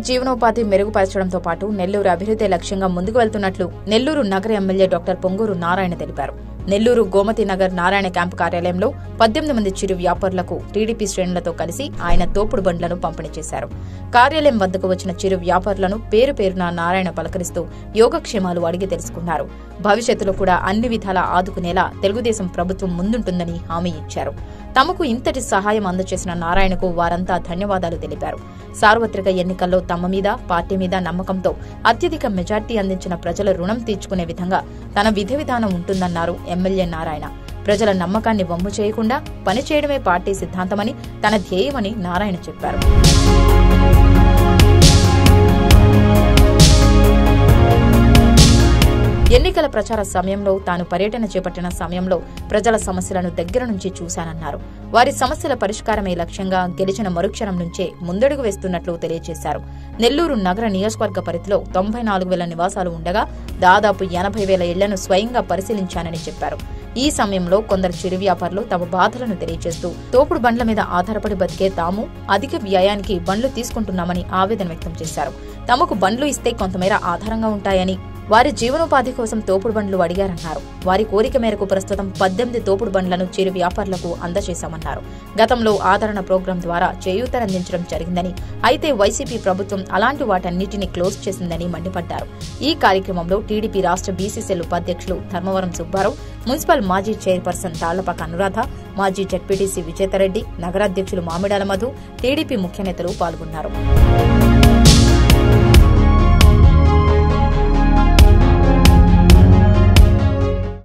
జీవనోపాధి మెరుగుపరచడంతో పాటు నెల్లూరు అభివృద్ధి లక్ష్యంగా ముందుకు వెళ్తున్నట్లు నెల్లూరు నగర ఎమ్మెల్యే డాక్టర్ పొంగూరు నారాయణ తెలిపారు. నెల్లూరు గోమతి నగర్ నారాయణ క్యాంపు కార్యాలయంలో 18 మంది చిరు వ్యాపారులకు టీడీపీ శ్రేణులతో కలిసి ఆయన తోపుడు బండ్లను పంపిణీ చేశారు. కార్యాలయం వద్దకు వచ్చిన చిరు వ్యాపారులను పేరు పేరున నారాయణ పలకరిస్తూ యోగక్షేమాలు అడిగి తెలుసుకున్నారు. భవిష్యత్తులో కూడా అన్ని విధాలా ఆదుకునేలా తెలుగుదేశం ప్రభుత్వం ముందుంటుందని హామీ ఇచ్చారు. తమకు ఇంతటి సహాయం అందజేసిన నారాయణకు వారంతా ధన్యవాదాలు తెలిపారు. సార్వత్రిక ఎన్నికల్లో తమ మీద, పార్టీ మీద నమ్మకంతో అత్యధిక మెజార్టీ అందించిన ప్రజల రుణం తీర్చుకునే విధంగా తన విధి విధానం ఉంటుందన్నారు ఎమ్మెల్యే నారాయణ. ప్రజల నమ్మకాన్ని వమ్ము చేయకుండా పనిచేయడమే పార్టీ సిద్ధాంతమని, తన ధ్యేయమని నారాయణ చెప్పారు. ఎన్నికల ప్రచార సమయంలో తాను పర్యటన చేపట్టిన సమయంలో ప్రజల సమస్యలను దగ్గర నుంచి చూశానన్నారు. వారి సమస్యల పరిష్కారమే లక్ష్యంగా గెలిచిన మరుక్షణం నుంచే ముందడుగు వేస్తున్నట్లు తెలియజేశారు. నెల్లూరు నగర నియోజకవర్గ పరిధిలో 94,000 నివాసాలు ఉండగా దాదాపు 80,000 ఇళ్లను స్వయంగా పరిశీలించానని చెప్పారు. ఈ సమయంలో కొందరు చిరు వ్యాపారులు తమ బాధలను తెలియజేస్తూ తోపుడు బండ్ల మీద ఆధారపడి బతికే తాము అధిక వ్యయానికి బండ్లు తీసుకుంటున్నామని ఆవేదన వ్యక్తం చేశారు. తమకు బండ్లు ఇస్తే కొంతమేర ఆధారంగా ఉంటాయని, వారి జీవనోపాధి కోసం తోపుడు బండ్లు అడిగారన్నారు. వారి కోరిక మేరకు ప్రస్తుతం 18 తోపుడు బండ్లను చిరు వ్యాపారులకు అందజేశామన్నారు. గతంలో ఆదరణ ప్రోగ్రాం ద్వారా చేయూతనందించడం జరిగిందని, అయితే వైసీపీ ప్రభుత్వం అలాంటి వాటన్నిటిని క్లోజ్ చేసిందని మండిపడ్డారు. ఈ కార్యక్రమంలో టీడీపీ రాష్ట్ర బీసీసీఎల్ ఉపాధ్యక్షులు ధర్మవరం సుబ్బారావు, మున్సిపల్ మాజీ చైర్పర్సన్ తాళ్లపాక అనురాధ, మాజీ జెడ్పీటీసీ విజేతారెడ్డి, నగరాధ్యక్షులు మామిడాల మధు, టీడీపీ ముఖ్య నేతలు పాల్గొన్నారు.